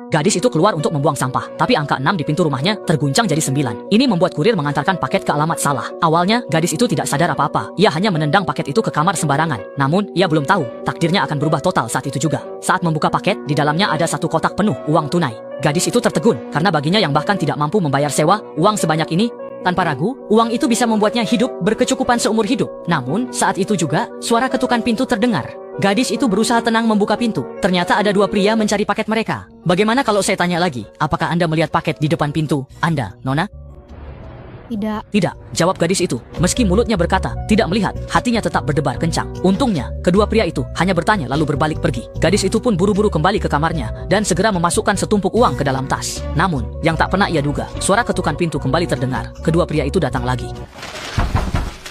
Gadis itu keluar untuk membuang sampah, tapi angka 6 di pintu rumahnya terguncang jadi 9. Ini membuat kurir mengantarkan paket ke alamat salah. Awalnya, gadis itu tidak sadar apa-apa. Ia hanya menendang paket itu ke kamar sembarangan. Namun, ia belum tahu, takdirnya akan berubah total saat itu juga. Saat membuka paket, di dalamnya ada satu kotak penuh uang tunai. Gadis itu tertegun, karena baginya yang bahkan tidak mampu membayar sewa, uang sebanyak ini. Tanpa ragu, uang itu bisa membuatnya hidup berkecukupan seumur hidup. Namun, saat itu juga, suara ketukan pintu terdengar. Gadis itu berusaha tenang membuka pintu. Ternyata ada dua pria mencari paket mereka. Bagaimana kalau saya tanya lagi, apakah Anda melihat paket di depan pintu Anda, Nona? Tidak. Tidak, jawab gadis itu. Meski mulutnya berkata, tidak melihat, hatinya tetap berdebar kencang. Untungnya, kedua pria itu hanya bertanya lalu berbalik pergi. Gadis itu pun buru-buru kembali ke kamarnya dan segera memasukkan setumpuk uang ke dalam tas. Namun, yang tak pernah ia duga, suara ketukan pintu kembali terdengar. Kedua pria itu datang lagi.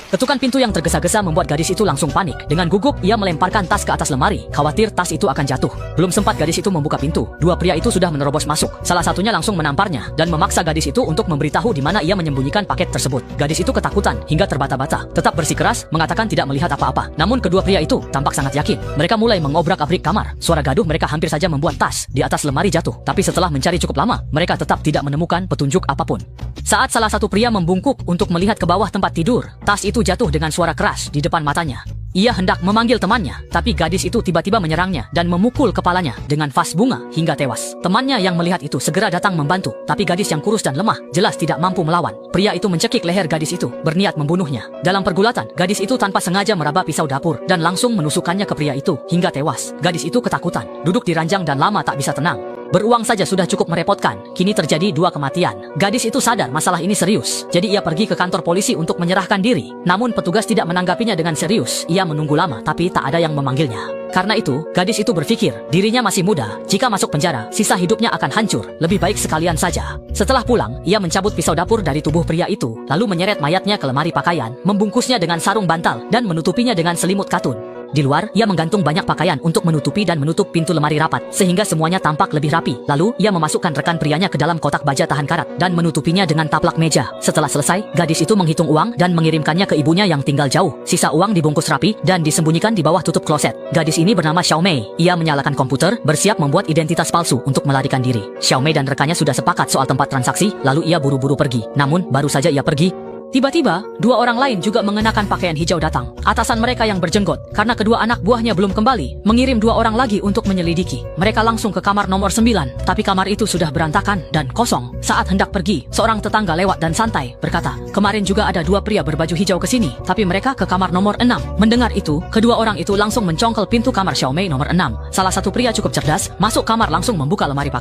Ketukan pintu yang tergesa-gesa membuat gadis itu langsung panik. Dengan gugup, ia melemparkan tas ke atas lemari, khawatir tas itu akan jatuh. Belum sempat gadis itu membuka pintu, dua pria itu sudah menerobos masuk. Salah satunya langsung menamparnya dan memaksa gadis itu untuk memberitahu di mana ia menyembunyikan paket tersebut. Gadis itu ketakutan hingga terbata-bata, tetap bersikeras mengatakan tidak melihat apa-apa. Namun kedua pria itu tampak sangat yakin. Mereka mulai mengobrak-abrik kamar. Suara gaduh mereka hampir saja membuat tas di atas lemari jatuh. Tapi setelah mencari cukup lama, mereka tetap tidak menemukan petunjuk apapun. Saat salah satu pria membungkuk untuk melihat ke bawah tempat tidur, tas itu jatuh dengan suara keras di depan matanya. Ia hendak memanggil temannya, tapi gadis itu tiba-tiba menyerangnya dan memukul kepalanya dengan vas bunga hingga tewas. Temannya yang melihat itu segera datang membantu, tapi gadis yang kurus dan lemah jelas tidak mampu melawan. Pria itu mencekik leher gadis itu, berniat membunuhnya. Dalam pergulatan, gadis itu tanpa sengaja meraba pisau dapur dan langsung menusukkannya ke pria itu hingga tewas. Gadis itu ketakutan, duduk di ranjang dan lama tak bisa tenang. Beruang saja sudah cukup merepotkan, kini terjadi 2 kematian. Gadis itu sadar masalah ini serius, jadi ia pergi ke kantor polisi untuk menyerahkan diri. Namun petugas tidak menanggapinya dengan serius. Ia menunggu lama, tapi tak ada yang memanggilnya. Karena itu, gadis itu berpikir, dirinya masih muda. Jika masuk penjara, sisa hidupnya akan hancur. Lebih baik sekalian saja. Setelah pulang, ia mencabut pisau dapur dari tubuh pria itu, lalu menyeret mayatnya ke lemari pakaian, membungkusnya dengan sarung bantal, dan menutupinya dengan selimut katun. Di luar, ia menggantung banyak pakaian untuk menutupi dan menutup pintu lemari rapat, sehingga semuanya tampak lebih rapi. Lalu, ia memasukkan rekan prianya ke dalam kotak baja tahan karat, dan menutupinya dengan taplak meja. Setelah selesai, gadis itu menghitung uang dan mengirimkannya ke ibunya yang tinggal jauh. Sisa uang dibungkus rapi dan disembunyikan di bawah tutup kloset. Gadis ini bernama Xiaomei. Ia menyalakan komputer, bersiap membuat identitas palsu untuk melarikan diri. Xiaomei dan rekannya sudah sepakat soal tempat transaksi, lalu ia buru-buru pergi. Namun, baru saja ia pergi, tiba-tiba, 2 orang lain juga mengenakan pakaian hijau datang. Atasan mereka yang berjenggot, karena kedua anak buahnya belum kembali, mengirim 2 orang lagi untuk menyelidiki. Mereka langsung ke kamar nomor 9, tapi kamar itu sudah berantakan dan kosong. Saat hendak pergi, seorang tetangga lewat dan santai, berkata, kemarin juga ada 2 pria berbaju hijau ke sini, tapi mereka ke kamar nomor 6. Mendengar itu, kedua orang itu langsung mencongkel pintu kamar Xiaomei nomor 6. Salah satu pria cukup cerdas, masuk kamar langsung membuka lemari pakaian.